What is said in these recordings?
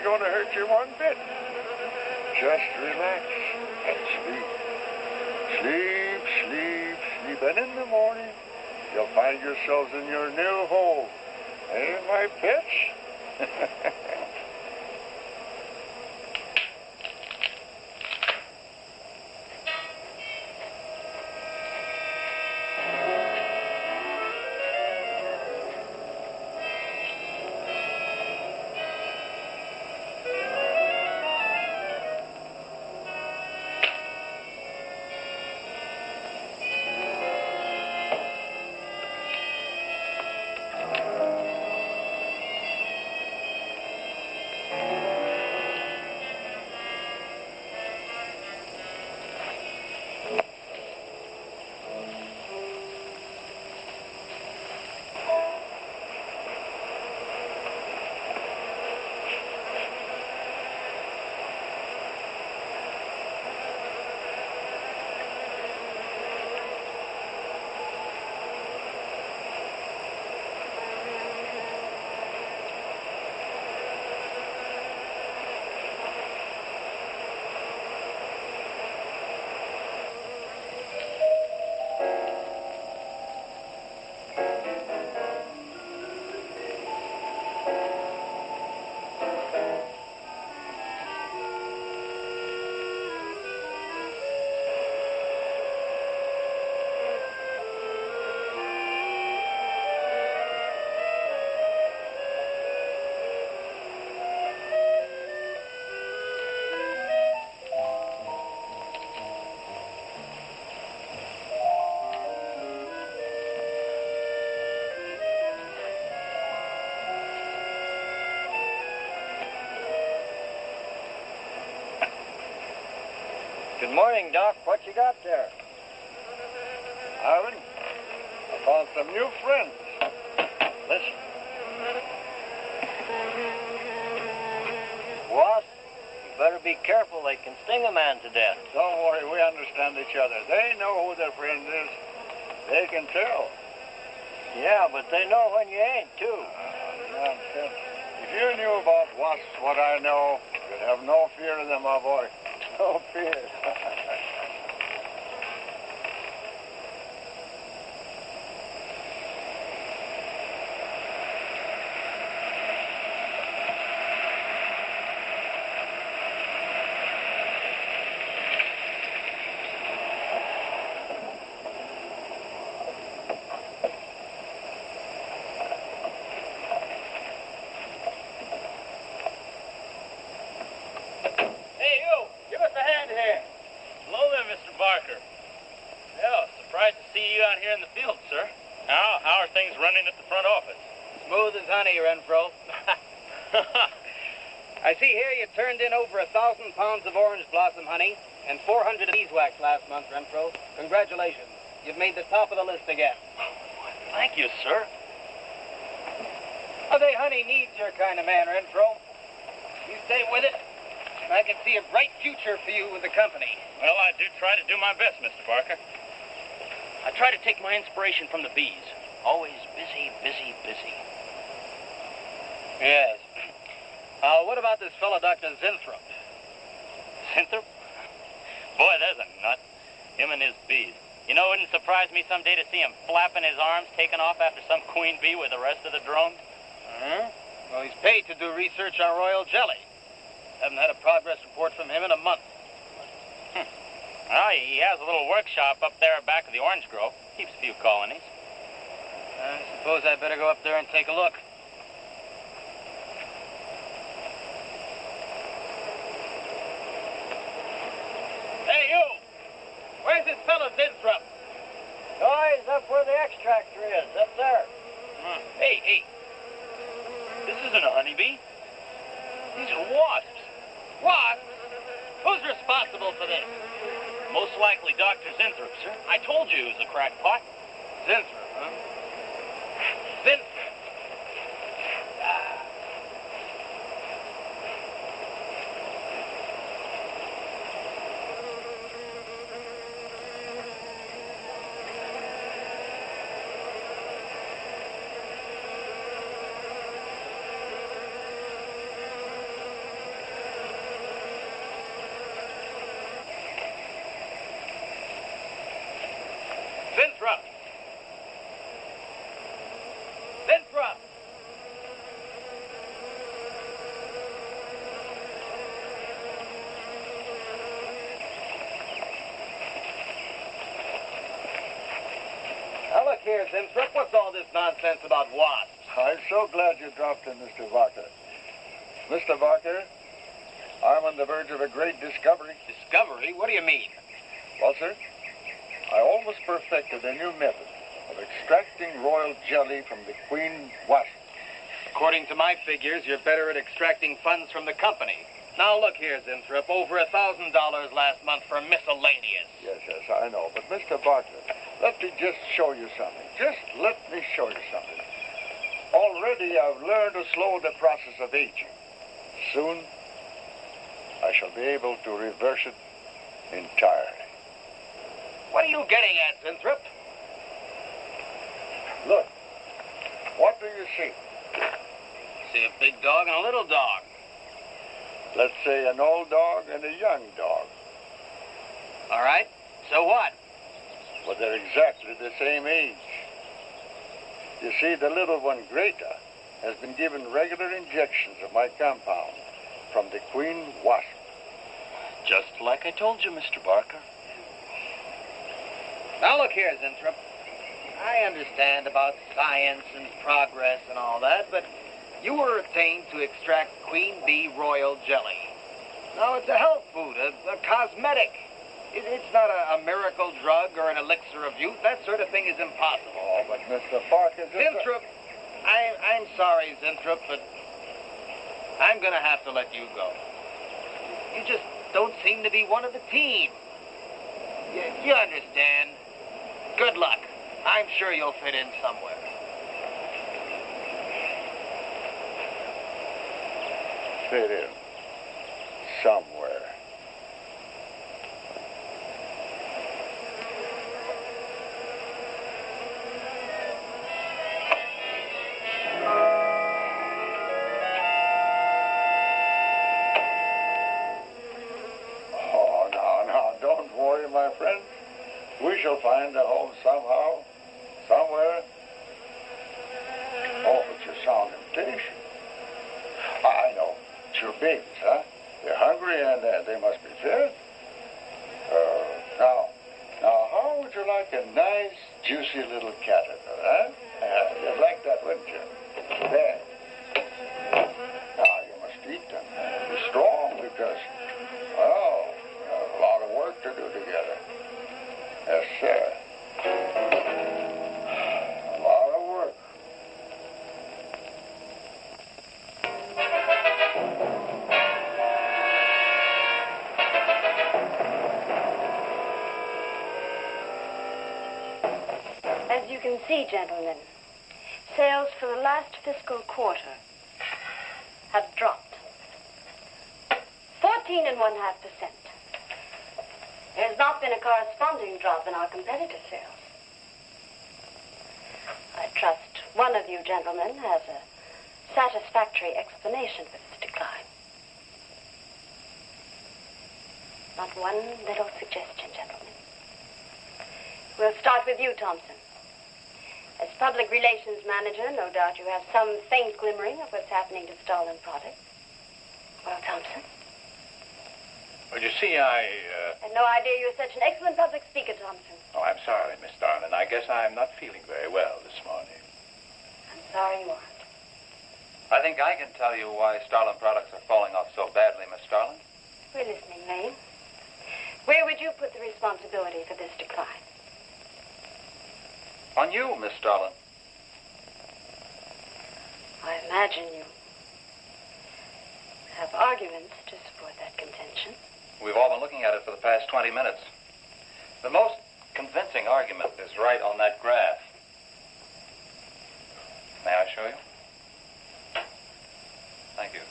going to hurt you one bit. Just relax and sleep. Sleep, sleep, sleep. And in the morning, you'll find yourselves in your new home. Eh, my pets? Good morning, Doc. What you got there? Ivan, I found some new friends. Listen. Wasp, you better be careful. They can sting a man to death. Don't worry, we understand each other. They know who their friend is. They can tell. Yeah, but they know when you ain't, too. Nonsense. If you knew about wasps what I know, you'd have no fear of them, my boy. No fear. I see here you turned in over 1,000 pounds of orange blossom honey and 400 of beeswax last month, Renfro. Congratulations. You've made the top of the list again. Thank you, sir. Oh, they honey needs your kind of man, Renfro. You stay with it, and I can see a bright future for you with the company. Well, I do try to do my best, Mr. Barker. I try to take my inspiration from the bees. Always busy, busy, busy. Yes. What about this fellow, Dr. Zinthrop? Zinthrop? Boy, there's a nut. Him and his bees. You know, it wouldn't surprise me someday to see him flapping his arms, taking off after some queen bee with the rest of the drones. Well, he's paid to do research on royal jelly. Haven't had a progress report from him in a month. Well, he has a little workshop up there back of the orange grove. Keeps a few colonies. I suppose I better go up there and take a look. Hey, you! Where's this fellow Zinthrop? Oh, he's up where the extractor is, up there. Hey. This isn't a honeybee. These are wasps. Wasps? Who's responsible for this? Most likely Dr. Zinthrop, sir. I told you he was a crackpot. Zinthrop, huh? Zinthrop. here, Zinthrop. What's all this nonsense about wasps? I'm so glad you dropped in, Mr. Barker. Mr. Barker, I'm on the verge of a great discovery. Discovery? What do you mean? Well, sir, I almost perfected a new method of extracting royal jelly from the queen wasp. According to my figures, you're better at extracting funds from the company. Now, look here, Zinthrop. Over $1,000 last month for miscellaneous. Yes, I know. But, Mr. Barker, let me just show you something. Just let me show you something. Already I've learned to slow the process of aging. Soon, I shall be able to reverse it entirely. What are you getting at, Zinthrop? Look, what do you see? See a big dog and a little dog. Let's say an old dog and a young dog. All right. So what? But they're exactly the same age. You see, the little one, Greta, has been given regular injections of my compound from the queen wasp. Just like I told you, Mr. Barker. Now, look here, Zinthrop. I understand about science and progress and all that, but you were attained to extract queen bee royal jelly. Now, it's a health food, a cosmetic. It's not a miracle drug or an elixir of youth. That sort of thing is impossible. Oh, but Mr. Barker... Zinthrop, I'm sorry, Zinthrop, but I'm going to have to let you go. You just don't seem to be one of the team. You understand. Good luck. I'm sure you'll fit in somewhere. Fit in. Somewhere. Oh, no, don't worry, my friend. We shall find a home somehow, somewhere. Oh, but you sound impatient. I know. It's your babies, huh? They're hungry and they must be fed. Now, how would you like a nice, juicy little caterpillar, huh? You'd like that, wouldn't you? There. Now, you must eat them. Be strong because, well, we have a lot of work to do together. Yes, sir. A lot of work. As you can see, gentlemen, sales for the last fiscal quarter have dropped 14.5%. There's not been a corresponding drop in our competitor sales. I trust one of you gentlemen has a satisfactory explanation for this decline. Not one little suggestion, gentlemen. We'll start with you, Thompson. As public relations manager, no doubt you have some faint glimmering of what's happening to stolen products. Well, Thompson? Well, you see, I had no idea you were such an excellent public speaker, Thompson. Oh, I'm sorry, Miss Darlin. I guess I'm not feeling very well this morning. I'm sorry you aren't. I think I can tell you why Starlin products are falling off so badly, Miss Starlin. We're listening, Lane. Where would you put the responsibility for this decline? On you, Miss Starlin. I imagine you have arguments to support that contention. We've all been looking at it for the past 20 minutes. The most convincing argument is right on that graph. May I show you? Thank you.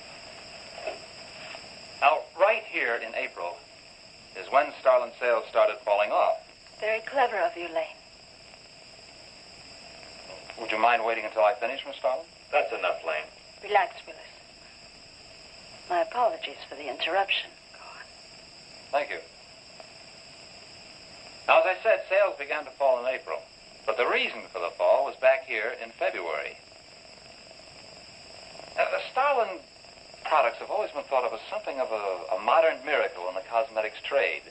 Now, right here in April is when Starlin sales started falling off. Very clever of you, Lane. Would you mind waiting until I finish, Miss Starlin? That's enough, Lane. Relax, Willis. My apologies for the interruption. Go on. Thank you. Now, as I said, sales began to fall in April. But the reason for the fall was back here in February. Now, the Starlin products have always been thought of as something of a modern miracle in the cosmetics trade.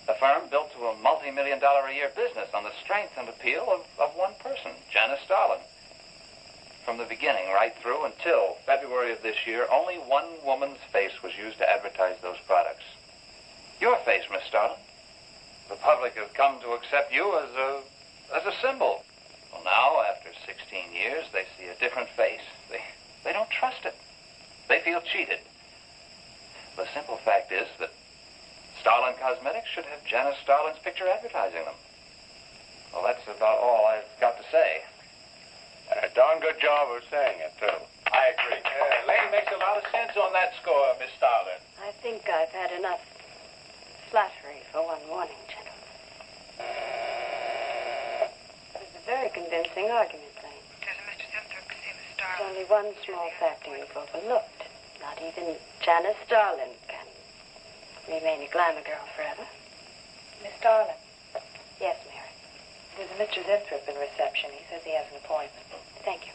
A firm built to a multi-million-dollar-a-year business on the strength and appeal of one person, Janice Starlin. From the beginning, right through until February of this year, only one woman's face was used to advertise those products. Your face, Miss Starlin. The public has come to accept you as a symbol. Well, now, after 16 years, they see a different face. They don't trust it. They feel cheated. The simple fact is that Starlin Cosmetics should have Janice Starlin's picture advertising them. Well, that's about all I've got to say. A darn good job of saying it, too. I agree. Lady makes a lot of sense on that score, Miss Starlin. I think I've had enough flattery for one morning, gentlemen. It was a very convincing argument, Lane. Does Mr. Zimthorpe see Miss There's Starlin? only one small factor you've overlooked. Not even Janice Starlin can remain a glamour girl forever. Miss Starlin. Yes, Mary. There's a Mr. Zimthorpe in reception. He says he has an appointment. Thank you.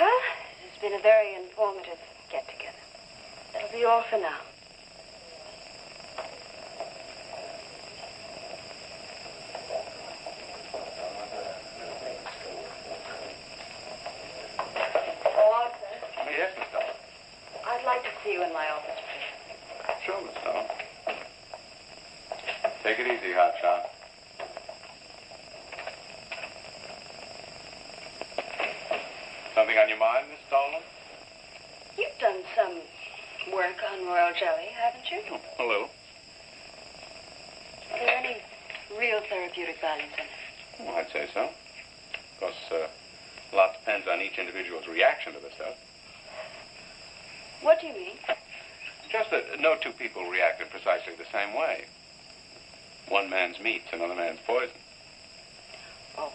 Well, it has been a very informative get-together. That'll be all for now. Oh, Arthur, Yes, Miss Starlin. I'd like to see you in my office, please. Sure, Miss Starlin. Take it easy, hotshot. Something on your mind, Miss Starlin? You've done some work on royal jelly, haven't you? A little. Are there any real therapeutic values in it? Well, I'd say so. Of course, a lot depends on each individual's reaction to the stuff. What do you mean? Just that no two people react in precisely the same way. One man's meat's another man's poison. Oh.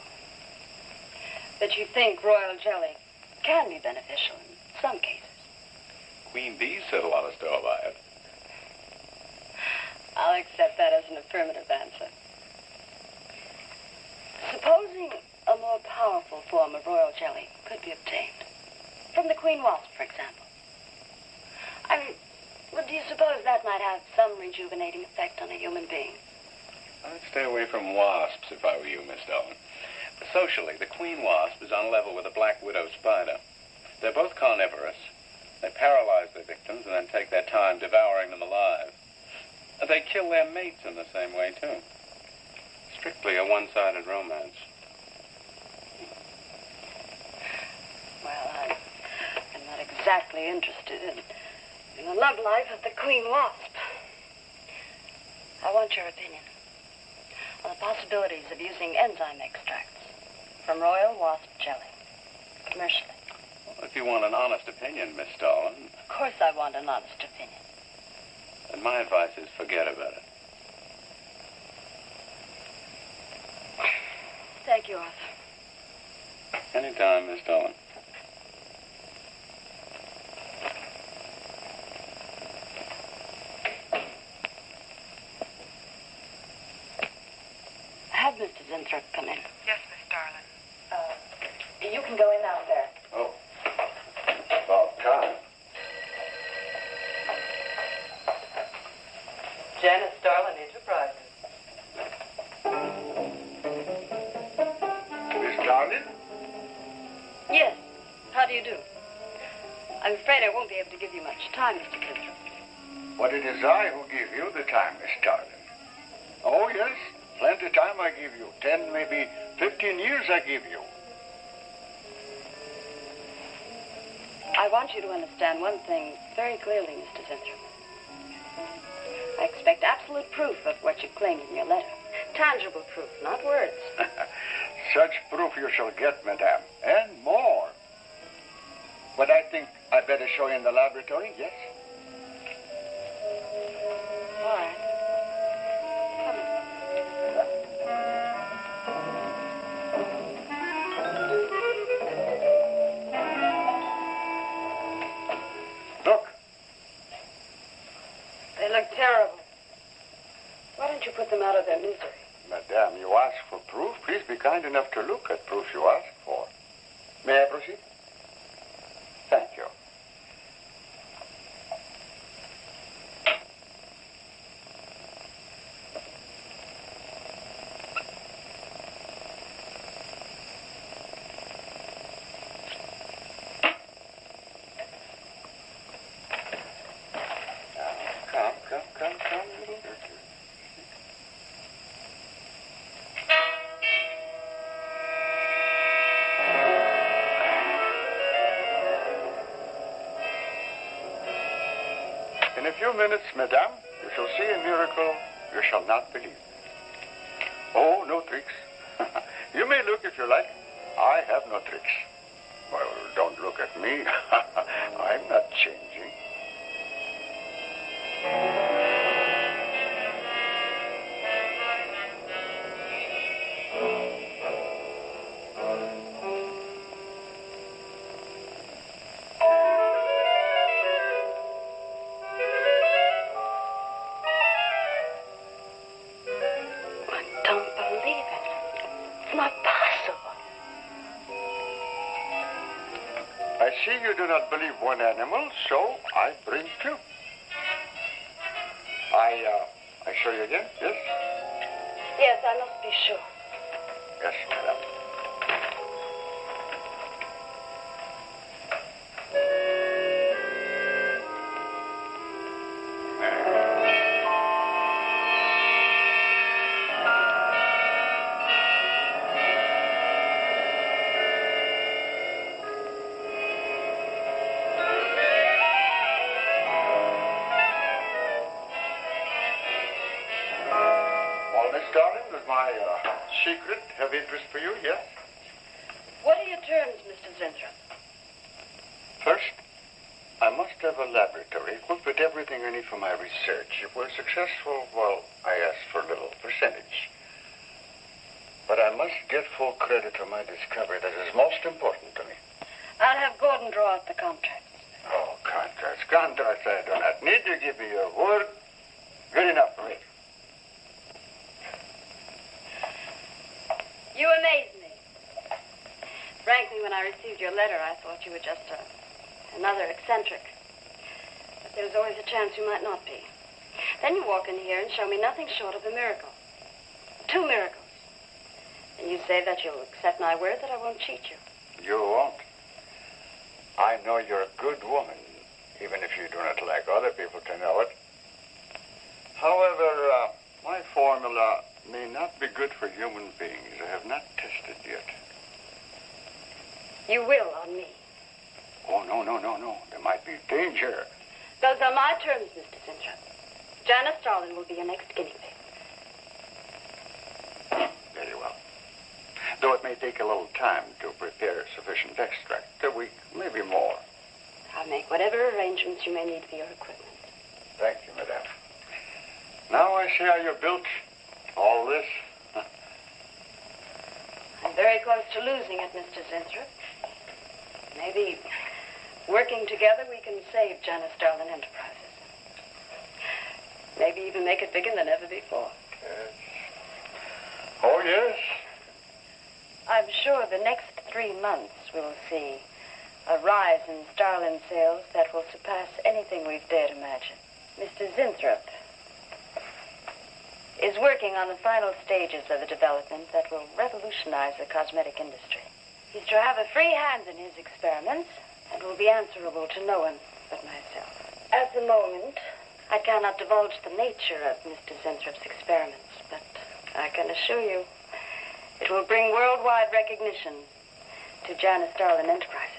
But you think royal jelly can be beneficial in some cases? Queen bees set a lot of store by it. I'll accept that as an affirmative answer. Supposing a more powerful form of royal jelly could be obtained. From the queen wasp, for example. Well, do you suppose that might have some rejuvenating effect on a human being? I'd stay away from wasps if I were you, Miss Starlin. Socially, the queen wasp is on level with a black widow spider. They're both carnivorous. They paralyze their victims and then take their time devouring them alive. They kill their mates in the same way, too. Strictly a one-sided romance. Well, I'm not exactly interested in the love life of the queen wasp. I want your opinion on the possibilities of using enzyme extracts from royal wasp jelly, commercially. Well, if you want an honest opinion, Miss Starlin, Of course I want an honest opinion. then my advice is forget about it. Thank you, Arthur. Anytime, Miss Starlin. Have Mr. Zimthorpe come in. Yes, Miss Starlin. You can go in out there. Oh. About time. Janice Starlin Enterprises. Miss Starlin? Yes. How do you do? I'm afraid I won't be able to give you much time, Mr. Zimthorpe. But it is I who give you the time, Miss Starlin. Oh, yes. Plenty of time I give you. 10, maybe 15 years I give you. I want you to understand one thing very clearly, Mr. Zimthorpe. I expect absolute proof of what you claim in your letter. Tangible proof, not words. Such proof you shall get, madame, and more. But I think I'd better show you in the laboratory, yes? All right. Come in. Look, They look terrible. Why don't you put them out of their misery? madame, you ask for proof. Please be kind enough to look at proof you ask for. May I proceed? Thank you. In a few minutes, madame, you shall see a miracle you shall not believe. Oh, no tricks. You may look if you like. I have no tricks. Well, don't look at me. I'm not changing. I see you do not believe one animal, so I bring two. I show you again, yes? Yes, I must be sure. Yes, madam. Darling, does my secret have interest for you, yes? What are your terms, Mr. Zentrum? First, I must have a laboratory equipped with everything I need for my research. If we're successful, well, I ask for a little percentage. But I must get full credit for my discovery. That is most important to me. I'll have Gordon draw up the contracts. Oh, contracts. Contracts I do not need. You give me your word. Good enough for me. You amaze me. Frankly, when I received your letter, I thought you were just another eccentric. But there was always a chance you might not be. Then you walk in here and show me nothing short of a miracle. 2 miracles. And you say that you'll accept my word that I won't cheat you. You won't. I know you're a good woman, even if you do not like other people to know it. However, my formula may not be good for human beings. I have not tested yet. You will on me. Oh, no. There might be danger. Those are my terms, Mr. Sintra. Janice Starlin will be your next guinea pig. Very well. Though it may take a little time to prepare sufficient extract. A week, maybe more. I'll make whatever arrangements you may need for your equipment. Thank you, madame. Now I see how you're built. All this? I'm very close to losing it, Mr. Zinthrop. Maybe working together we can save Janice Starlin Enterprises. Maybe even make it bigger than ever before. Yes. Oh, yes. I'm sure the next 3 months we'll see a rise in Starlin sales that will surpass anything we've dared imagine. Mr. Zinthrop is working on the final stages of a development that will revolutionize the cosmetic industry. He's to have a free hand in his experiments and will be answerable to no one but myself. At the moment, I cannot divulge the nature of Mr. Zinthrup's experiments, but I can assure you it will bring worldwide recognition to Janice Starlin Enterprises.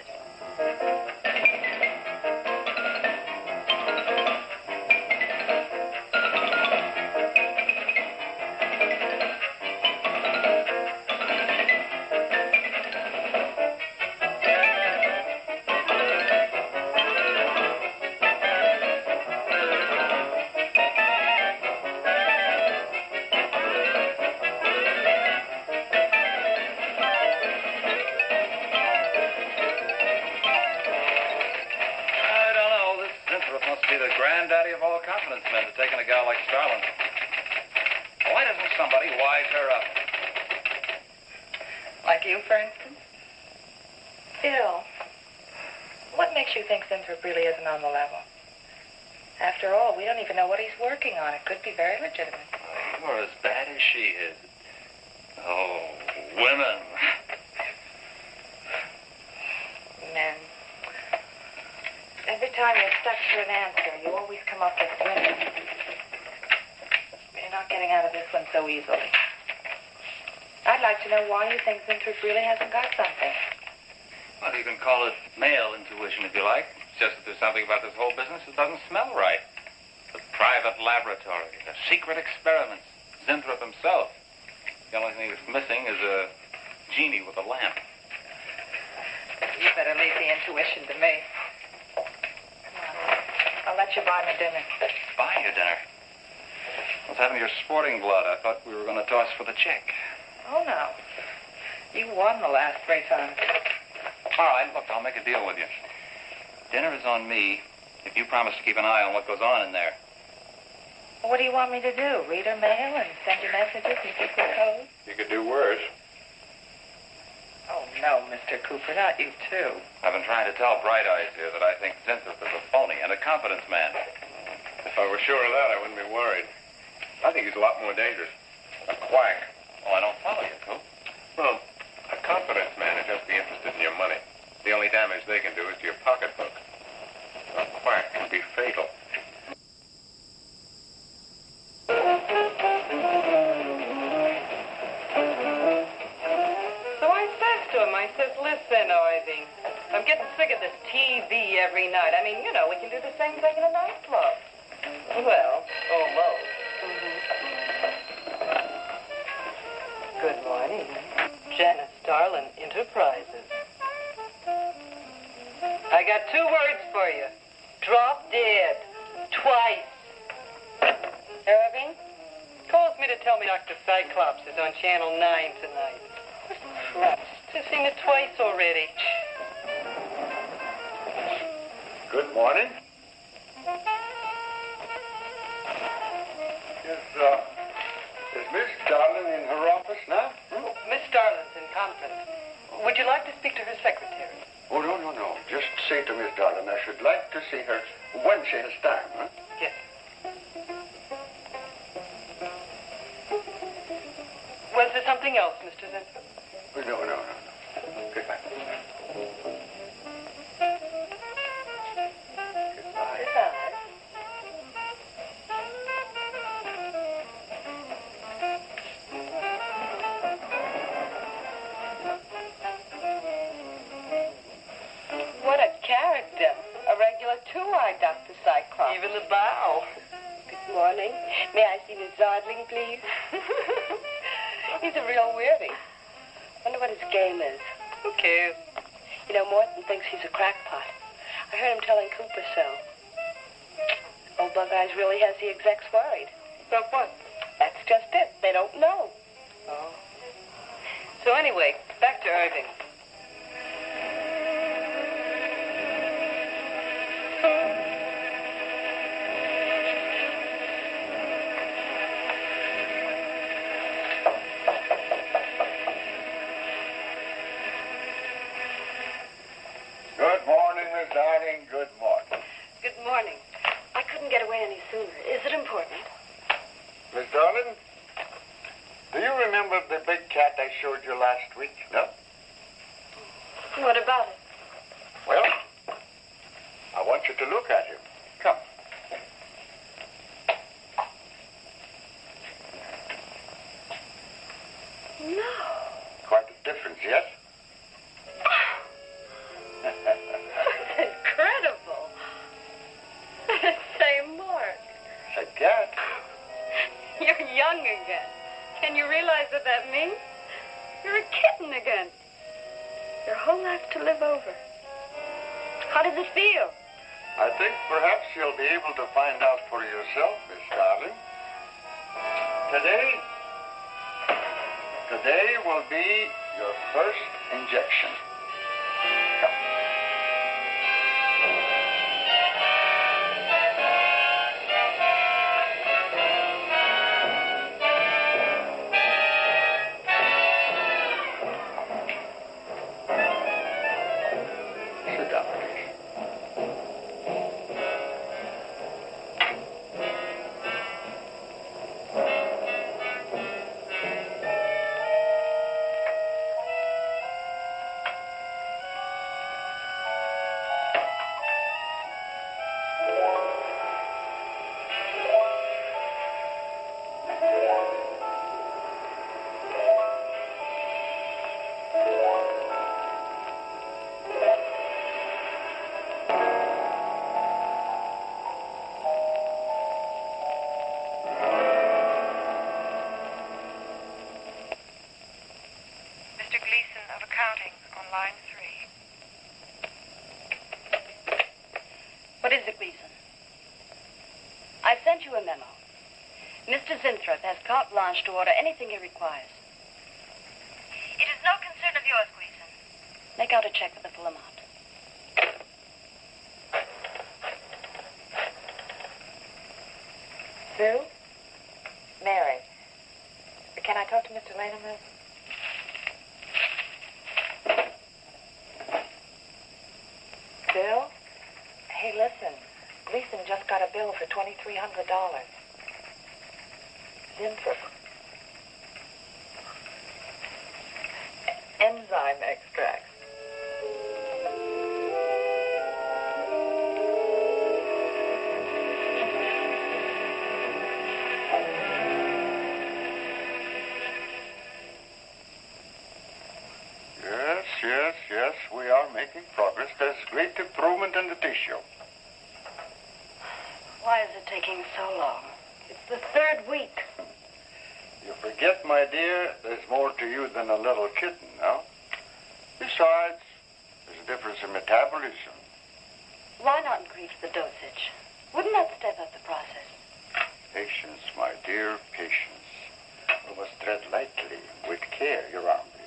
Granddaddy of all confidence men to taking a gal like Starlin. Why doesn't somebody wise her up? Like you, for instance? Bill, what makes you think Zinthrop really isn't on the level? After all, we don't even know what he's working on. It could be very legitimate. You're as bad as she is. Oh, women. Men. Every time you're stuck for an answer, you always come up with women. getting out of this one so easily. I'd like to know why you think Winthrop really hasn't got something. Well, you can call it male intuition if you like. It's just that there's something about this whole business that doesn't smell right. The private laboratory, the secret experiments, Winthrop himself. The only thing that's missing is a genie with a lamp. You better leave the intuition to me. Come on. I'll let you buy me dinner. Buy you dinner? What's happened to your sporting blood? I thought we were going to toss for the check. Oh, no. You won the last 3 times. All right, look, I'll make a deal with you. Dinner is on me if you promise to keep an eye on what goes on in there. What do you want me to do? Read her mail and send you messages and keep her code? You could do worse. Oh, no, Mr. Cooper, not you, too. I've been trying to tell Bright Eyes here that I think Winthrop is a phony and a confidence man. If I were sure of that, I wouldn't be worried. I think he's a lot more dangerous. A quack. Oh, I don't follow you, Coop. Well, a confidence man would just be interested in your money. The only damage they can do is to your pocketbook. A quack can be fatal. So I says to him, I says, listen, Irving, I'm getting sick of this TV every night. I mean, you know, we can do the same thing in a nightclub. Well, almost. Good morning. Janice Starlin Enterprises. I got 2 words for you. Drop dead. Twice. Irving calls me to tell me Dr. Cyclops is on Channel 9 tonight. Christ, I've seen it twice already. Good morning. Is Miss Darling in her office now? Miss Starlin's in conference. Would you like to speak to her secretary? Oh, no. Just say to Miss Darling I should like to see her when she has time, huh? Yes. Was there something else, Mr. Winthrop? No. Goodbye. Goodbye. What a character. A regular 2-eyed Dr. Cyclops. Even the bow. Good morning. May I see Miss Zardling, please? He's a real weirdie. Wonder what his game is. Who cares? You know, Morton thinks he's a crackpot. I heard him telling Cooper so. Old Bug Eyes really has the execs worried. About what? That's just it. They don't know. Oh. So anyway, back to Irving. Good morning, Miss Darling. Good morning. Good morning. I couldn't get away any sooner. Is it important? Miss Darling, do you remember the big cat I showed you last week? No? What about it? Well, I want you to look at him. Come. No. Quite a difference, yes? That's incredible. Same mark. A cat? You're young again. Can you realize what that means? You're a kitten again. Your whole life to live over. How does it feel? I think perhaps you'll be able to find out for yourself, Miss Darling. Today will be your first injection. Come. Sit down, please. Mr. Zinthrop has carte blanche to order anything he requires. It is no concern of yours, Gleason. Make out a check for the full amount. Sue? Mary. Can I talk to Mr. Lane a minute? Bill? Hey, listen. Gleason just got a bill for $2,300. Zinthrop. Enzyme extract. Yes, we are making progress. There's great improvement in the tissue. Why is it taking so long? It's the third week. You forget, my dear, there's more to you than a little kitten, no? Besides, there's a difference in metabolism. Why not increase the dosage? Wouldn't that step up the process? Patience, my dear, patience. We must tread lightly, with care, your arm, please.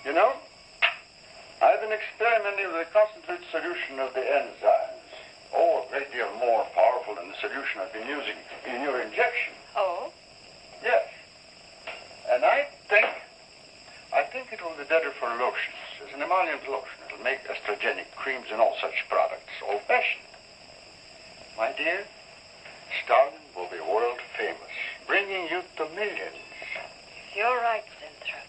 You know, I've been experimenting with a concentrated solution of the enzymes. Oh, a great deal more powerful than the solution I've been using in your injection. Oh? Yes. And I think it will be better for lotions. As an emollient lotion, it'll make estrogenic creams and all such products old-fashioned. My dear, Stalin will be world famous, bringing youth to millions. You're right, Zinthrop.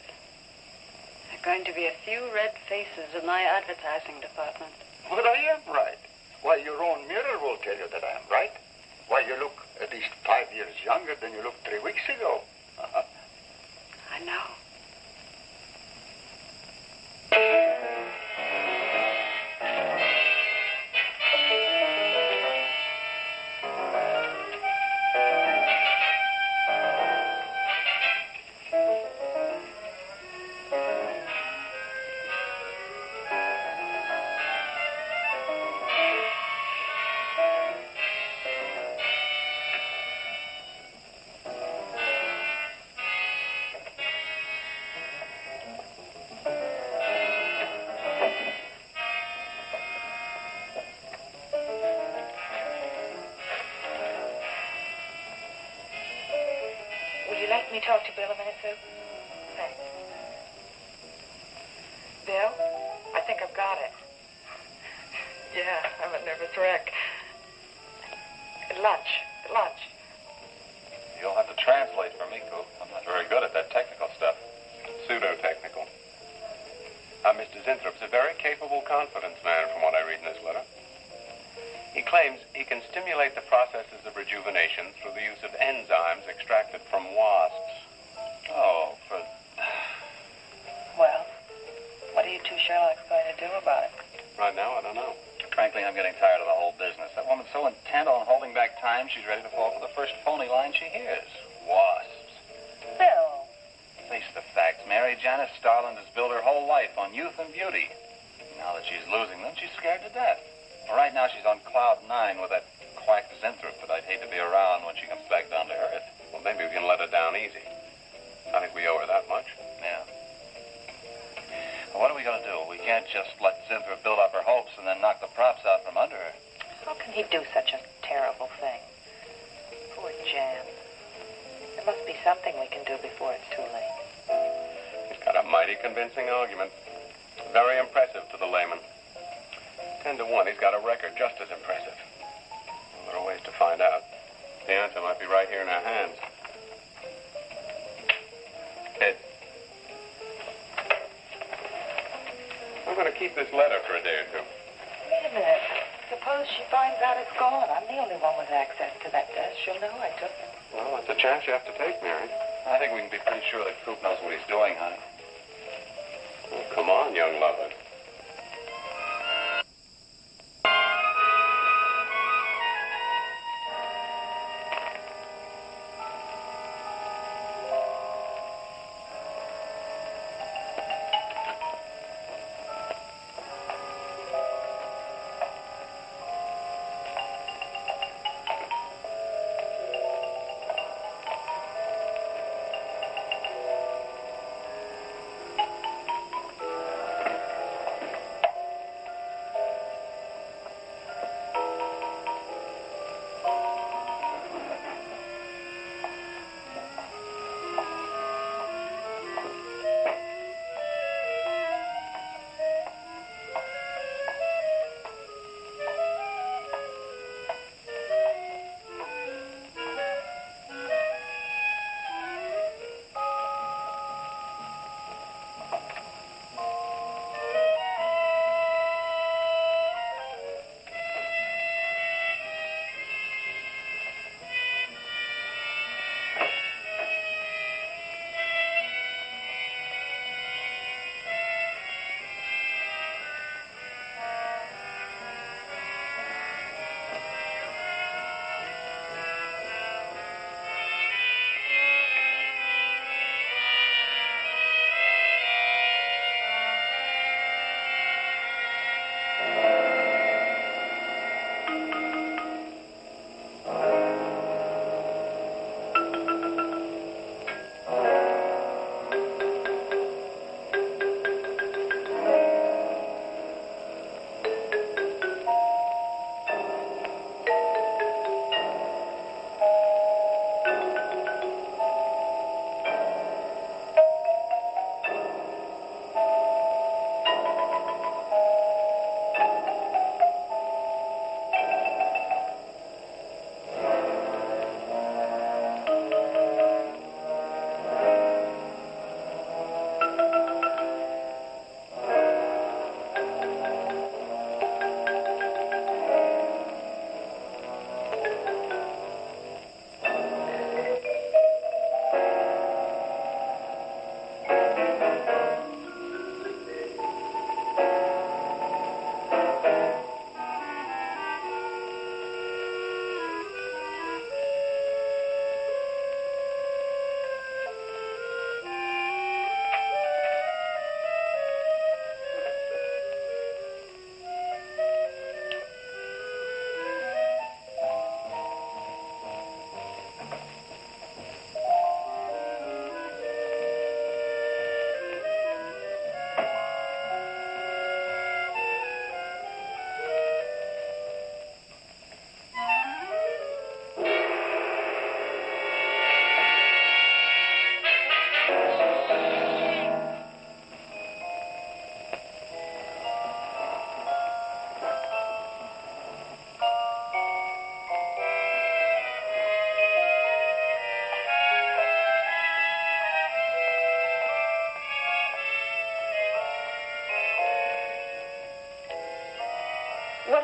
There are going to be a few red faces in my advertising department. But I am right. Why, your own mirror will tell you that I am right. Why, you look at least 5 years younger than you looked 3 weeks ago. I know. Let me talk to Bill a minute, Sue. Thanks. Bill, I think I've got it. Yeah, I'm a nervous wreck. At lunch. You'll have to translate for me, Coop. I'm not very good at that technical stuff. Pseudo-technical. Mr. Zinthrop's a very capable confidence man from what I read in this letter. He claims he can stimulate the processes of rejuvenation through the use of enzymes extracted from wasps. Oh, Well, what are you two Sherlocks going to do about it? Right now, I don't know. frankly, I'm getting tired of the whole business. That woman's so intent on holding back time, she's ready to fall for the first phony line she hears. Wasps. Bill. Face the facts, Mary. Janice Starland has built her whole life on youth and beauty. Now that she's losing them, she's scared to death. Right now, she's on cloud 9 with that quack Zinthrop that I'd hate to be around when she comes back down to earth. Well, maybe we can let her down easy. I think we owe her that much. Yeah. Well, what are we going to do? We can't just let Zinthrop build up her hopes and then knock the props out from under her. How can he do such a terrible thing? Poor Jan. There must be something we can do before it's too late. He's got a mighty convincing argument. Very impressive to the layman. 10 to 1, he's got a record just as impressive. Well, there are ways to find out. The answer might be right here in our hands. Ed. I'm going to keep this letter for a day or two. Wait a minute. Suppose she finds out it's gone. I'm the only one with access to that desk. She'll know I took it. Well, that's a chance you have to take, Mary. I think we can be pretty sure that Coop knows what he's doing, honey. Well, come on, young lover.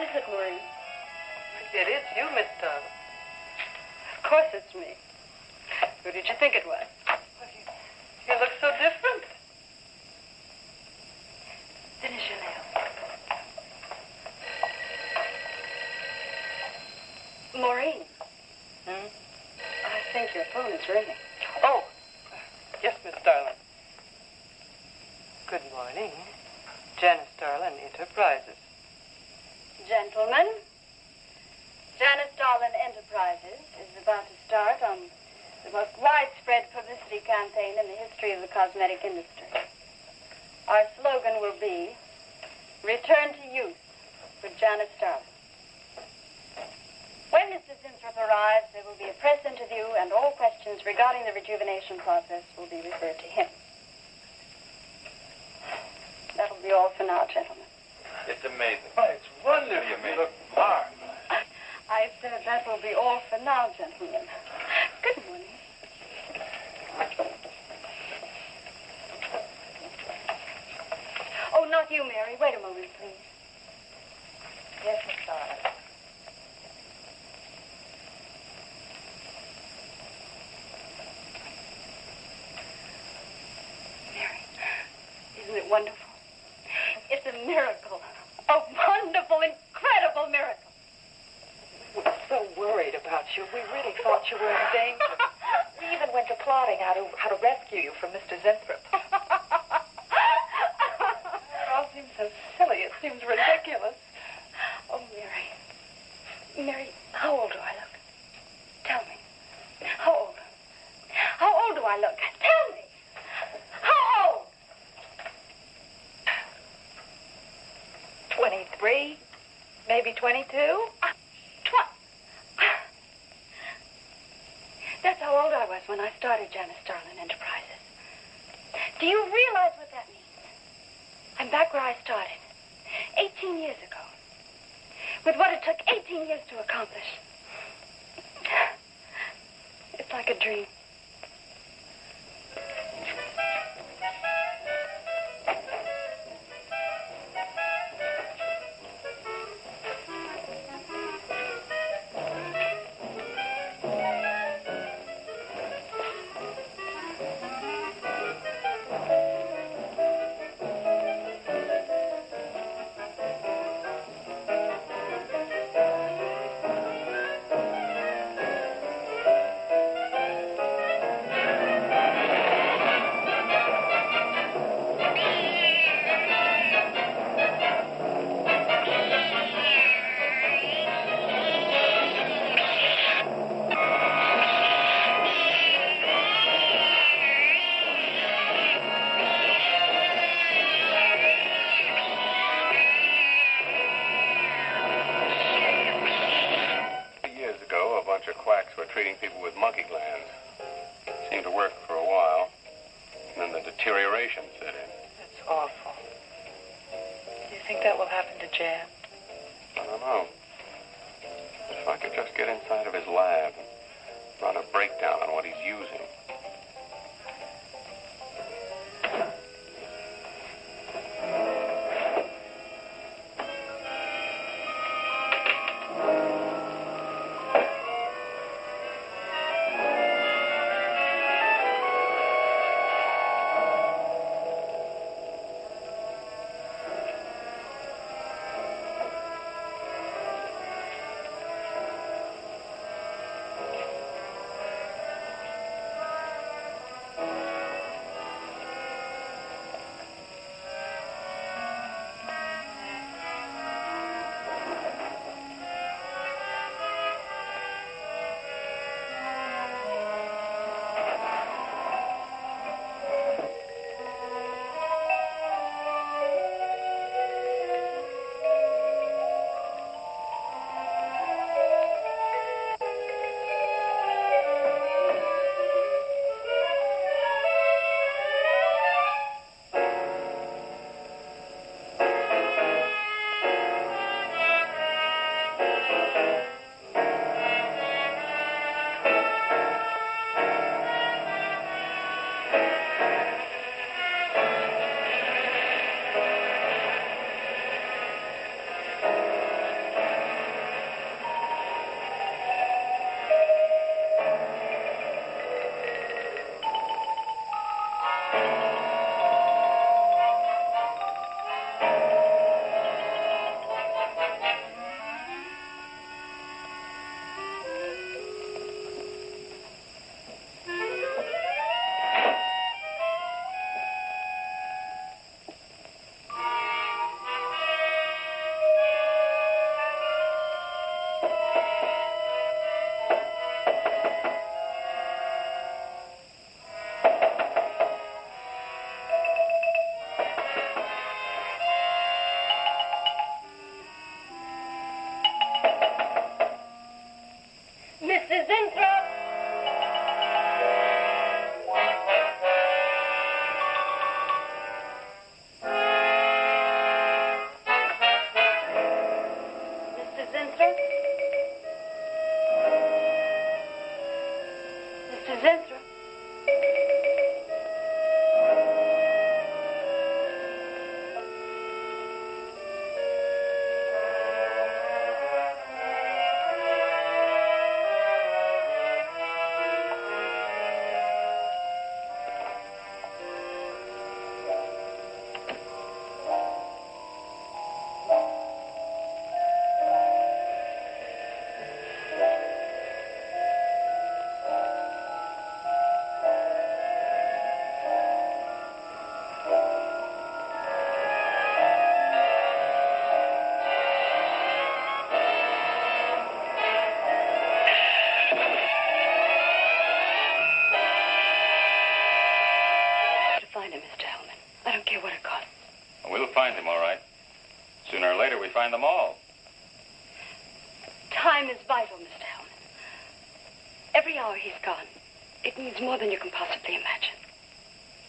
is it, Maureen? It is you, Miss Darling. Of course it's me. Who did you think it was? You look so different. Finish your nail. Maureen. I think your phone is ringing. Oh, yes, Miss Darling. Good morning. Janice Darlin Enterprises. Gentlemen, Janice Darlin Enterprises is about to start on the most widespread publicity campaign in the history of the cosmetic industry. Our slogan will be, Return to Youth with Janice Darlin. When Mr. Zinthrop arrives, there will be a press interview, and all questions regarding the rejuvenation process will be referred to him. That'll be all for now, gentlemen. It's amazing. Oh, it's wonderful. You look marvelous. I said that will be all for now, gentlemen. Good morning. Oh, not you, Mary. Wait a moment, please. Yes, Miss Darling. Mary, isn't it wonderful? It's a miracle. A wonderful, incredible miracle. We were so worried about you. We really thought you were in danger. We even went to plotting how to rescue you from Mr. Zinthrop. It all seems so silly. It seems ridiculous. Oh, Mary. Mary, how old do I look? Tell me. How old? How old do I look? Tell me. How old? 23, maybe 22. That's how old I was when I started Janice Darlin Enterprises. Do you realize what that means? I'm back where I started, 18 years ago, with what it took 18 years to accomplish. It's like a dream. treating people with monkey glands. Seemed to work for a while. And then the deterioration set in. That's awful. Do you think that will happen to Jan? I don't know. If I could just get inside of his lab and run a breakdown on what he's using. Mrs. Inthrop! Mrs. Inthrop? Mrs. Inthrop? Find him, Mr. Hellman. I don't care what it costs. We'll find him, all right. Sooner or later, we find them all. Time is vital, Mr. Hellman. Every hour he's gone, it means more than you can possibly imagine.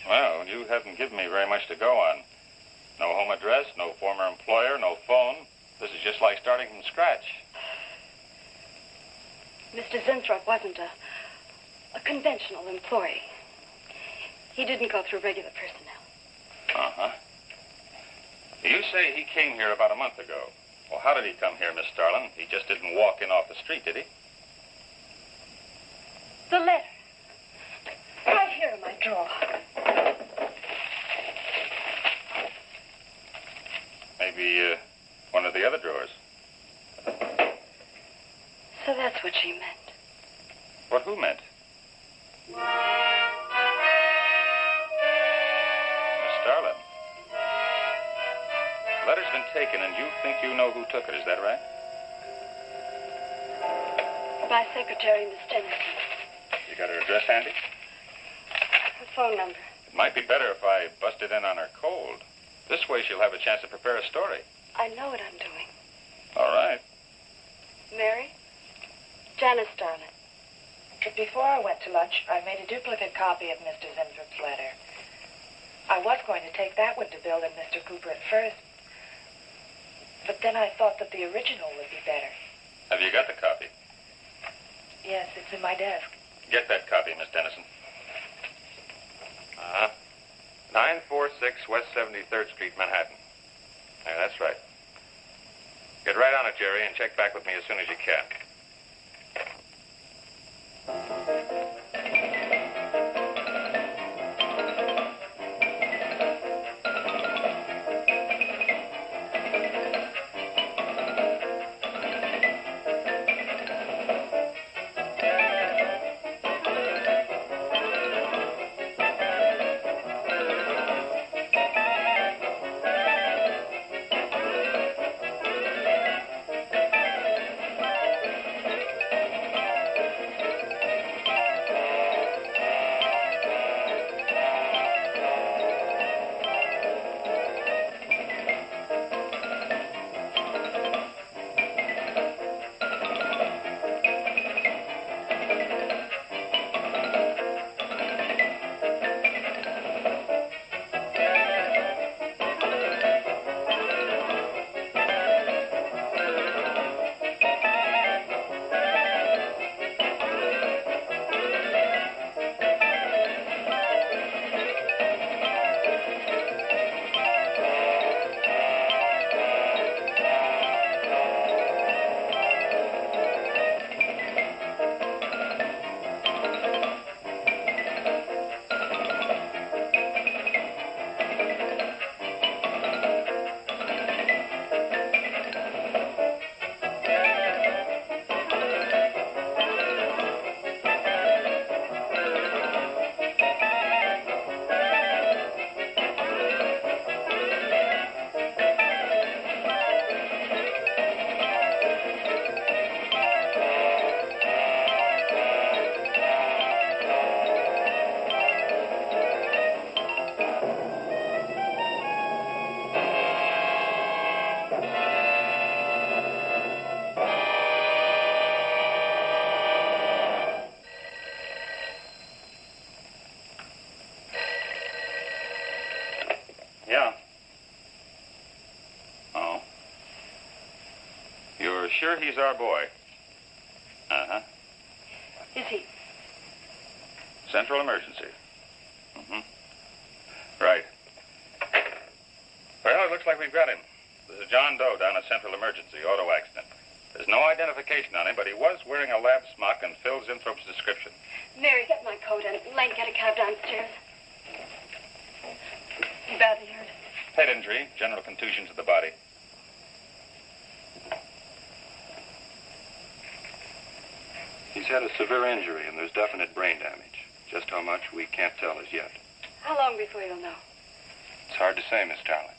Well, you haven't given me very much to go on. No home address, no former employer, no phone. This is just like starting from scratch. Mr. Zinthrop wasn't a conventional employee. He didn't go through regular personnel. Uh-huh. You say he came here about a month ago. Well, how did he come here, Miss Starlin? He just didn't walk in off the street, did he? The letter. Right here in my drawer. Maybe one of the other drawers. So that's what she meant. What who meant? Miss Starlin. The letter's been taken, and you think you know who took it. Is that right? My secretary, Miss Dennison. You got her address handy? Her phone number. It might be better if I busted in on her cold. This way she'll have a chance to prepare a story. I know what I'm doing. All right. Mary? Janice Starlin. But before I went to lunch, I made a duplicate copy of Mr. Zimthrop's letter. I was going to take that one to Bill and Mr. Cooper at first, but then I thought that the original would be better. Have you got the copy? Yes, it's in my desk. Get that copy, Miss Dennison. 946 West 73rd Street, Manhattan. Yeah, that's right. Get right on it, Jerry, and check back with me as soon as you can. sure he's our boy? Uh-huh. Is he? Central emergency. Mm-hmm. Right. Well, it looks like we've got him. This is John Doe down at Central Emergency, auto accident. There's no identification on him, but he was wearing a lab smock and fills Inthrope's description. Mary, get my coat and Len, get a cab downstairs. You badly hurt? Head injury, general contusion to the body. He's had a severe injury, and there's definite brain damage. Just how much, we can't tell as yet. How long before you'll know? It's hard to say, Miss Starling.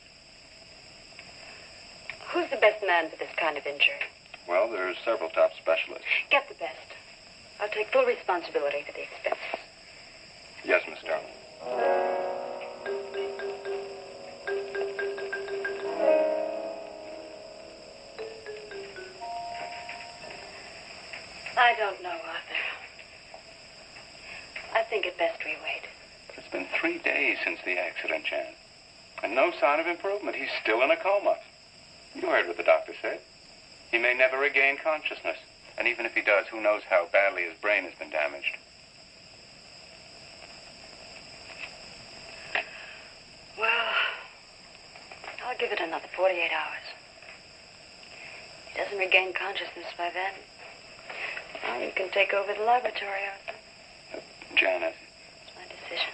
Who's the best man for this kind of injury? Well, there's several top specialists. Get the best. I'll take full responsibility for the expense. Yes, Miss Starling. I don't know, Arthur. I think it best we wait. It's been 3 days since the accident, Jan. And no sign of improvement. He's still in a coma. You heard what the doctor said. He may never regain consciousness. And even if he does, who knows how badly his brain has been damaged. Well, I'll give it another 48 hours. He doesn't regain consciousness by then. Well, you can take over the laboratory, Arthur. Janet. It's my decision.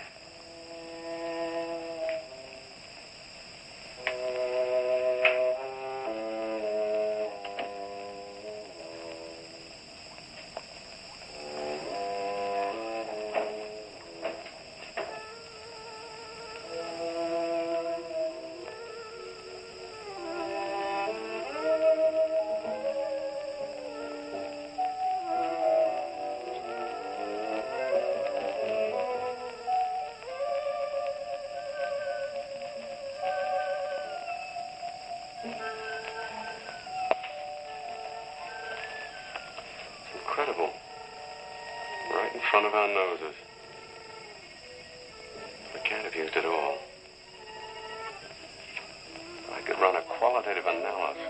Incredible. Right in front of our noses. We can't have used it all. I could run a qualitative analysis.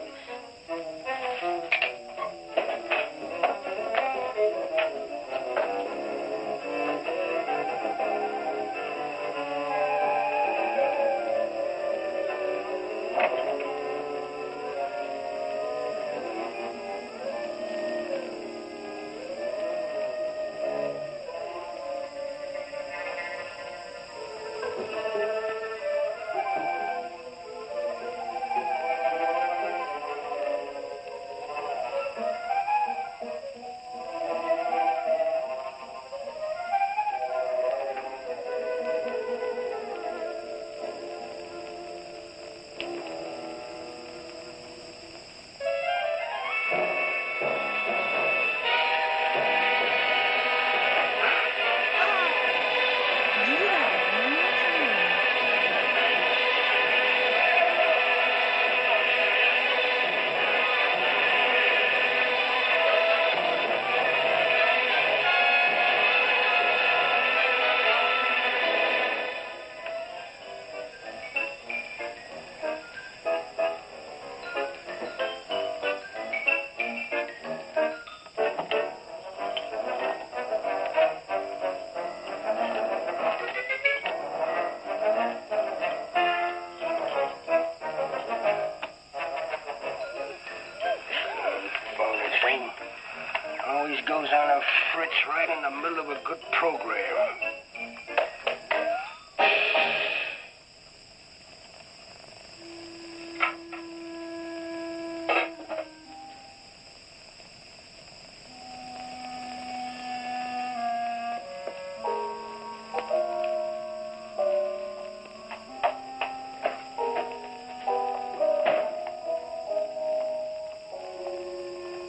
Always goes on a fritz right in the middle of a good program.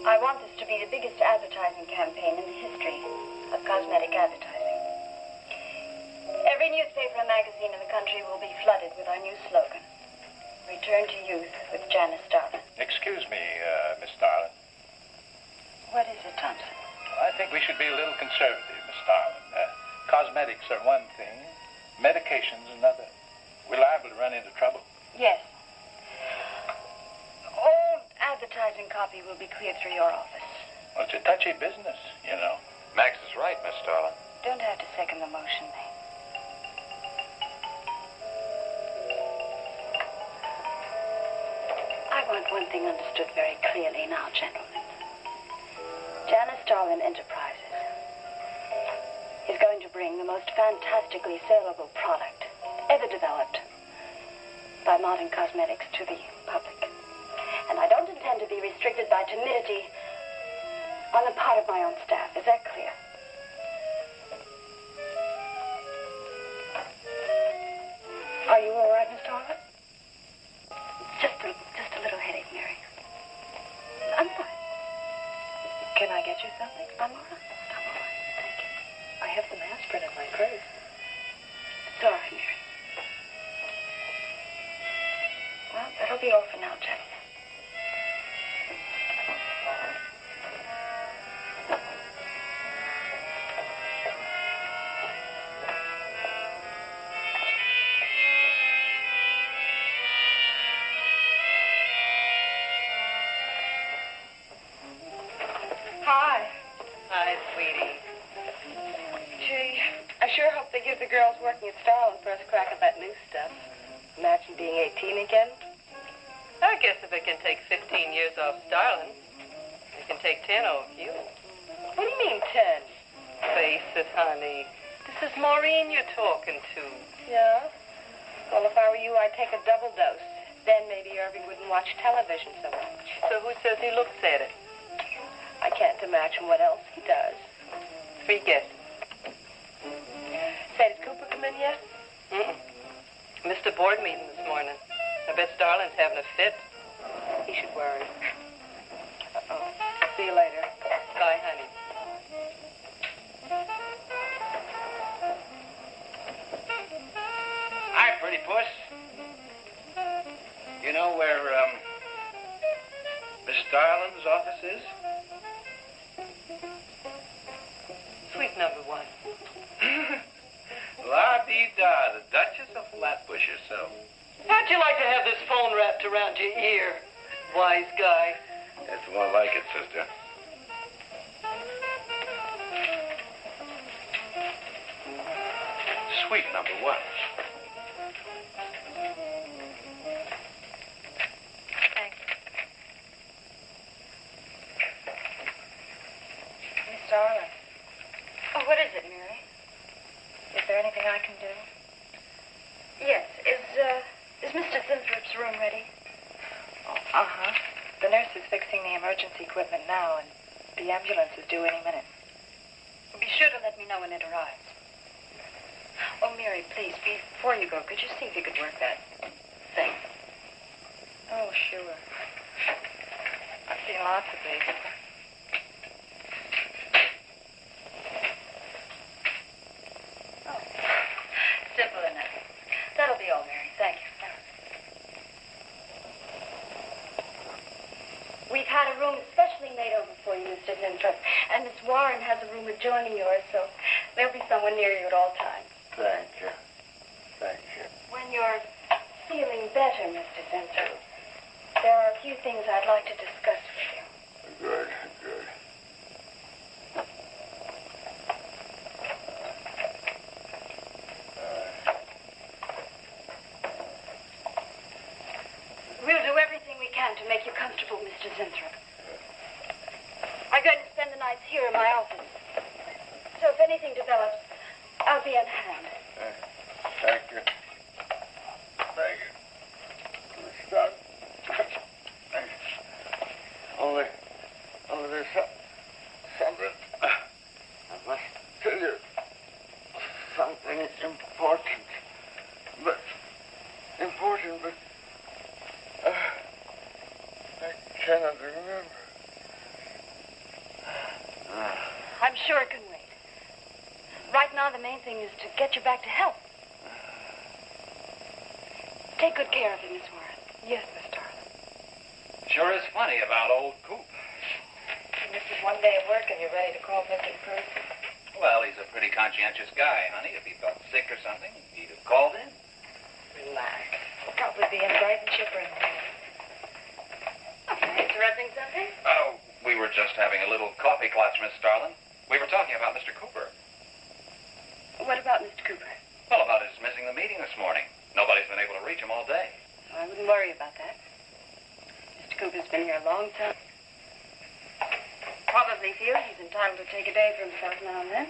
I want this to be the biggest advertising campaign in the history of cosmetic advertising. Every newspaper and magazine in the country will be flooded with our new slogan, Return to Youth with Janice Starlin. Excuse me, Miss Starlin. What is it, Thompson? I think we should be a little conservative, Miss Starlin. Cosmetics are one thing, medications another. We're liable to run into trouble. Yes. All advertising copy will be cleared through your office. Well, it's a touchy business, you know. Max is right, Miss Starlin. Don't have to second the motion, May. I want one thing understood very clearly now, gentlemen. Janice Starlin Enterprises is going to bring the most fantastically saleable product ever developed by modern cosmetics to the public. And I don't intend to be restricted by timidity on the part of my own staff. Is that clear? Are you all right, Miss Starlin? Just a little headache, Mary. I'm fine. Can I get you something? I'm all right. I'm all right. Thank you. I have some aspirin in my purse. Sorry, Mary. Well, that'll be all for now, gentlemen. Hi. Hi, sweetie. Gee, I sure hope they give the girls working at Starlin first crack at that new stuff. Imagine being 18 again. I guess if it can take 15 years off Starlin, it can take 10 off you. What do you mean 10? Face it, honey. This is Maureen you're talking to. Yeah? Well, if I were you, I'd take a double dose. Then maybe Irving wouldn't watch television so much. So who says he looks at it? I can't imagine what else he does. Free guess. Say, did Cooper come in yet? Missed a board meeting this morning. I bet Starlin's having a fit. He should worry. Uh-oh. See you later. Bye, honey. Hi, pretty puss. You know where, Miss Starlin's office is? Sweet number one. La-dee-da, the Duchess of Flatbush herself. How'd you like to have this phone wrapped around your ear, wise guy? That's more like it, sister. Sweet number one. Thanks. Miss Starlin. Oh, what is it, Mary? Is there anything I can do? Yes. Is Mr. Sinthrop's room ready? Oh, uh-huh. The nurse is fixing the emergency equipment now, and the ambulance is due any minute. Be sure to let me know when it arrives. Oh, Mary, please, before you go, could you see if you could work that thing? Oh, sure. I've seen lots of these. Oh, simple enough. That'll be all, Mary. Thank you. We've had a room especially made over for you, Mr. Zinthrop, and Miss Warren has a room adjoining yours, so there'll be someone near you at all times. Thank you. Thank you. When you're feeling better, Mr. Zinthrop, there are a few things I'd like to discuss with you. Good, good. We'll do everything we can to make you comfortable, Mr. Zinthrop. I'm going to spend the nights here in my office. So if anything develops, I'll be on hand. Thank you. Thank you. Stop. Only there's something. I must tell you. Something important. But I cannot remember. I'm sure it can wait. Right now, the main thing is to get you back to health. Take good care of him, Miss Warren. Yes, Miss Darling. Sure is funny about old Coop. This is one day of work and you're ready to call missing person. Well, he's a pretty conscientious guy, honey. If he felt sick or something, he'd have called in. Relax. He'll probably be in bright and chipper in the morning. Hey, it's a something? Oh, we were just having a little coffee clutch, Miss Starlin. We were talking about Mr. Cooper. What about Mr. Cooper? Well, about his missing the meeting this morning. Nobody's been able to reach him all day. I wouldn't worry about that. Mr. Cooper's been here a long time. Probably feels he's entitled to take a day for himself now and then.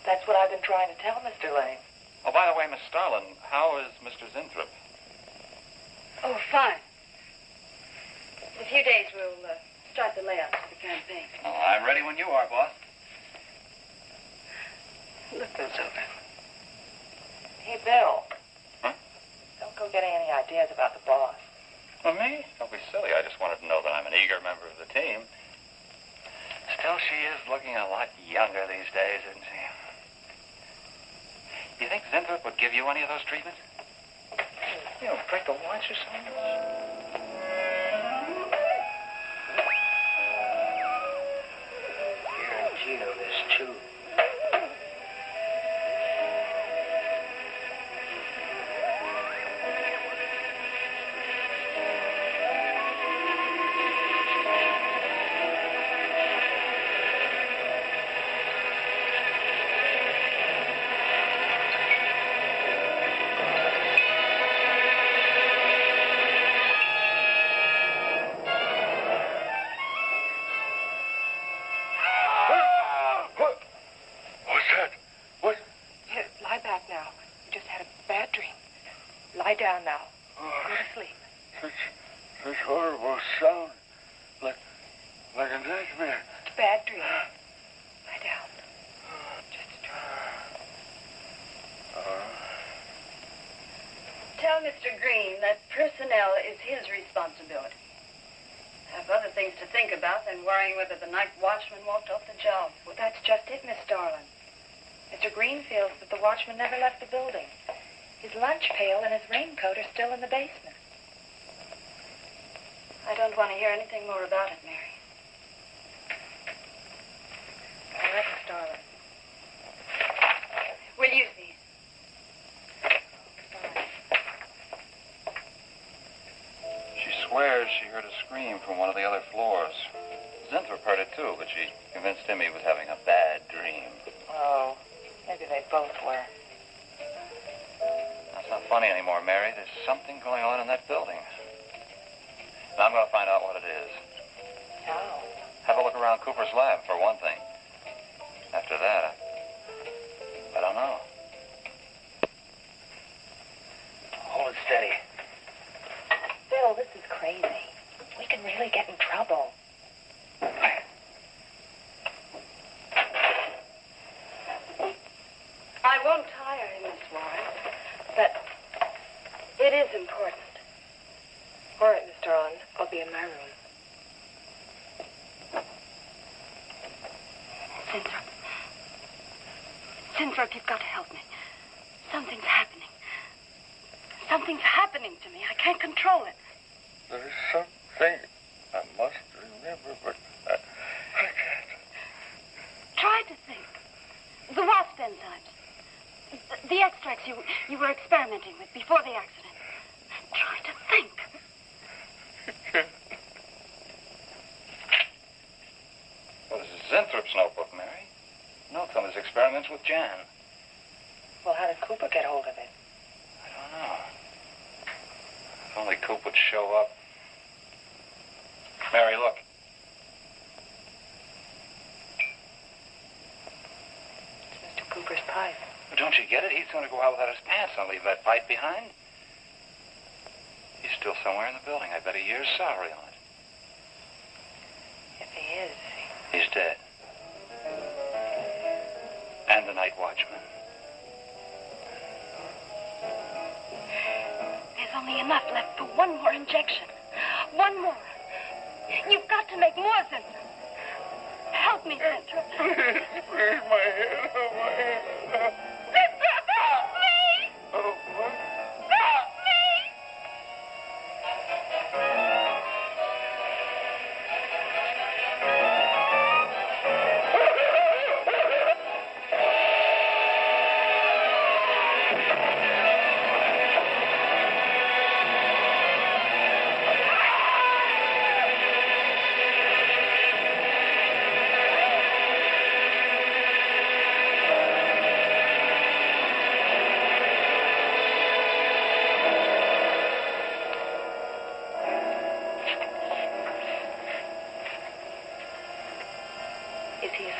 That's what I've been trying to tell Mr. Lane. Oh, by the way, Miss Starlin, how is Mr. Zinthrop? Oh, fine. In a few days, we'll start the layouts for the campaign. Oh, I'm ready when you are, boss. Look those over. Hey, Bill. Huh? Don't go getting any ideas about the boss. Well, me? Don't be silly. I just wanted to know that I'm an eager member of the team. Still, she is looking a lot younger these days, isn't she? You think Zinthrop would give you any of those treatments? You know, break the watch or something? Guaranteed on this, too. Lie down now. Go to sleep. Such horrible sound. Like a nightmare. Bad dream. Lie down. Just a dream. Tell Mr. Green that personnel is his responsibility. Have other things to think about than worrying whether the night watchman walked off the job. Well, that's just it, Miss Starlin. Mr. Green feels that the watchman never left the building. His lunch pail and his raincoat are still in the basement. I don't want to hear anything more about it, Mary. All right, Miss Starlin. We'll use these. Fine. She swears she heard a scream from one of the other floors. Zinthrop heard it too, but she convinced him he was having a bad dream. Oh, maybe they both were. That's not funny anymore, Mary. There's something going on in that building. And I'm going to find out what it is. How? Have a look around Cooper's lab, for one thing. After that, I don't know. Hold it steady. Bill, this is crazy. We can really get in trouble. I won't tire him, Miss Warren, but it is important. All right, Mr. On. I'll be in my room. Zinthrop. Zinthrop, you've got to help me. Something's happening. Something's happening to me. I can't control it. There is something I must remember, but I can't. Try to think. The wasp enzymes. The extracts you were experimenting with before the accident. Try to think. Well, this is Zinthrop's notebook, Mary. Notes on his experiments with Jan. Well, how did Cooper get hold of it? I don't know. If only Coop would show up. Mary, look. It's Mr. Cooper's pipe. Well, don't you get it? He's going to go out without his pants and leave that pipe behind. He's still somewhere in the building. I bet a year's salary on it. If he is, He's dead. And the night watchman. There's only enough left for one more injection. One more. You've got to make more, Zinthrop. Help me, Zinthrop. Please, my head. Oh, my head. Zinthrop, help me! Oh, what? Help me!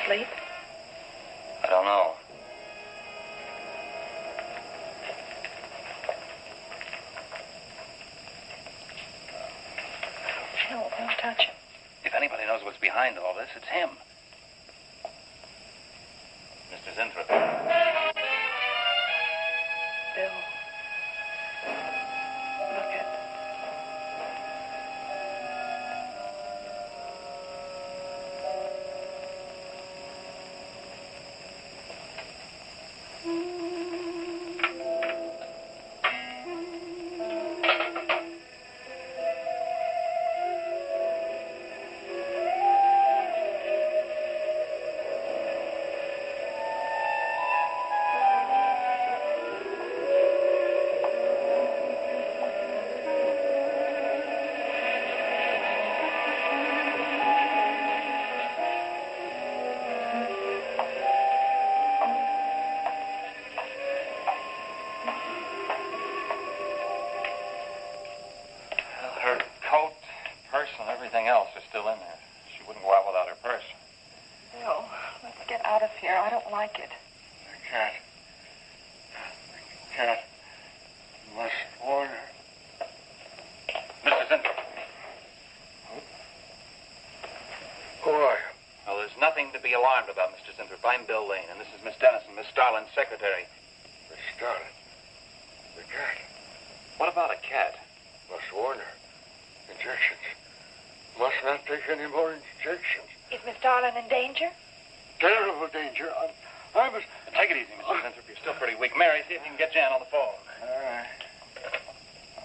asleep? I don't know. No, don't touch him. If anybody knows what's behind all this, it's him. Mr. Zinthrop. Bill. Look at... Her coat, purse, and everything else are still in there. She wouldn't go out without her purse. Bill, let's get out of here. I don't like it. The cat. The cat. You must warn her. Mr. Zinthrop. Who are you? Well, there's nothing to be alarmed about, Mr. Zinthrop. I'm Bill Lane, and this is Miss Dennison, Miss Starlin's secretary. Miss Starlin. The cat. What about a cat? Must warn her. Injections. Must not take any more injections. Is Miss Darlin in danger? Terrible danger. I must... Take it easy, Mr. Zinthrop. You're still pretty weak. Mary, see if you can get Jan on the phone. All right.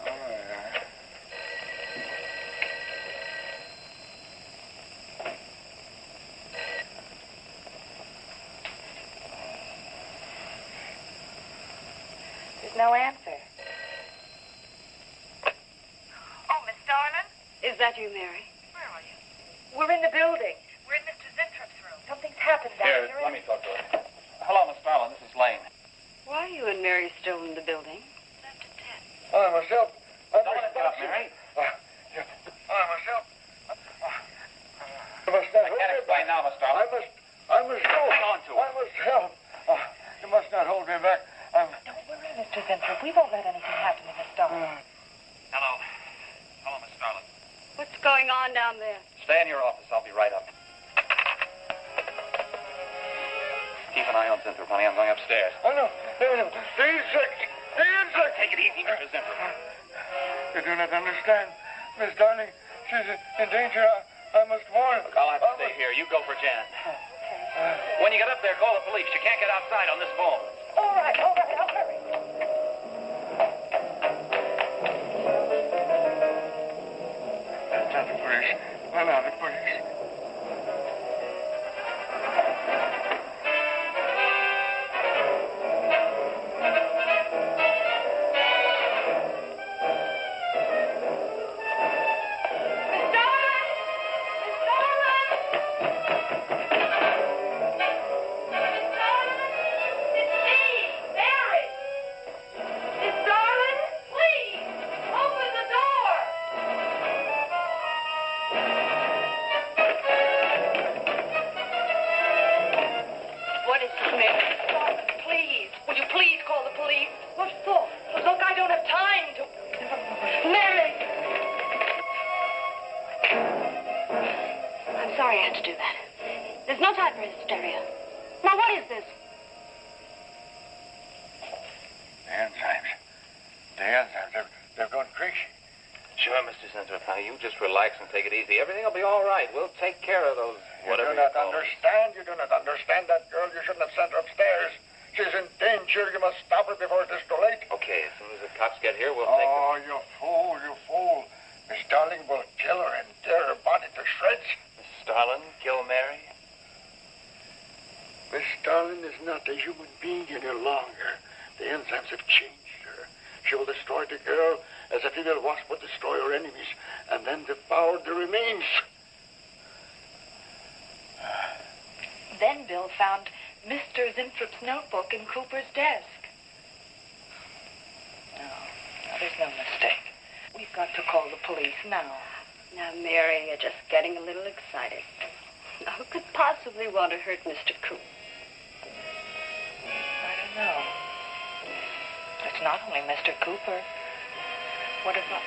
All right. There's no answer. Oh, Miss Darlin? Is that you, Mary? Where are you? We're in the building. We're in Mr. Zintrop's room. Something's happened down Here, here. let me talk to her. Hello, Miss Starlin. This is Lane. Why are you and Mary still in the building? Left at 10. I myself. I'm Don't let it get up, responsible. Mary. I myself. I must not I hold can't me explain back. now, Miss Starlin. I must go. Hang on to it. I must help. You must not hold me back. Don't worry, Mr. Zinthrop. We won't let anything happen to Miss Darlin. Hello. Hello, Miss Starlin. What's going on down there? Stay in your office. I'll be right up. Keep an eye on Zinthrop, honey. I'm going upstairs. I know. The insect. The insect. Take it easy, Mr. Zinthrop. You do not understand. Miss Darling, she's in danger. I must warn her. Look, I'll have to stay here. You go for Jan. When you get up there, call the police. You can't get outside on this phone. All right, I'll hurry. It's not the police. No, the police. Sorry I had to do that. There's no time for hysteria. Now, what is this? The enzymes. They're going crazy. Sure, Mr. Zinthrop. Now, you just relax and take it easy. Everything will be all right. We'll take care of those, whatever You do not call them. understand. You do not understand that girl. You shouldn't have sent her upstairs. She's in danger. You must stop her before it is too late. Okay, as soon as the cops get here, we'll take them. Oh, you fool, you fool. Miss Darling will kill her and tear her body to shreds. Miss Starlin, kill Mary? Miss Darling is not a human being any longer. The enzymes have changed her. She will destroy the girl as a female wasp would destroy her enemies, and then devour the remains. Then Bill found Mr. Zinthrop's notebook in Cooper's desk. No, there's no mistake. We've got to call the police now. Now, Mary, you're just getting a little excited. Now, who could possibly want to hurt Mr. Coop? I don't know. It's not only Mr. Cooper. What about...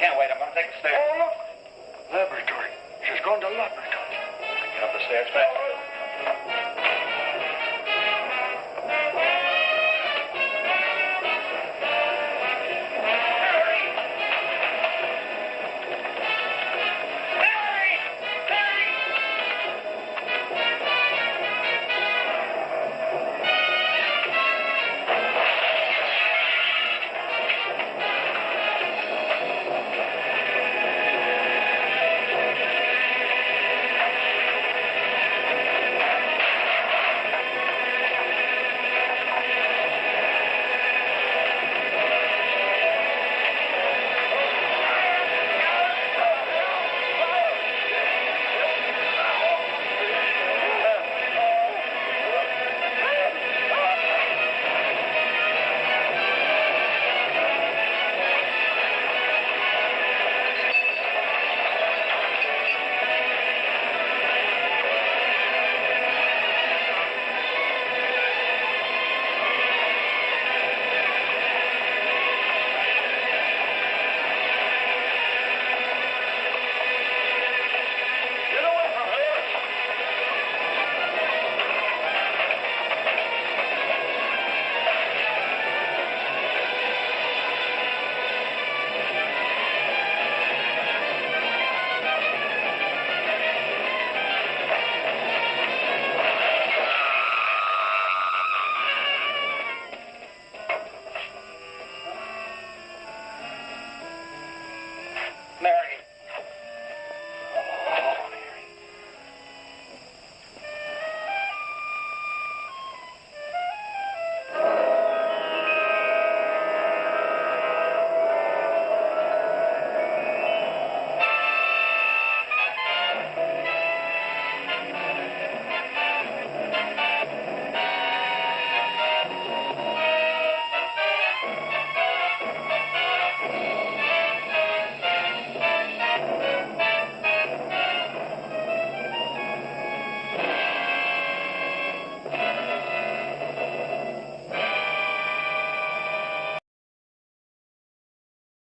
Can't wait. I'm going to take the stairs. Oh, look,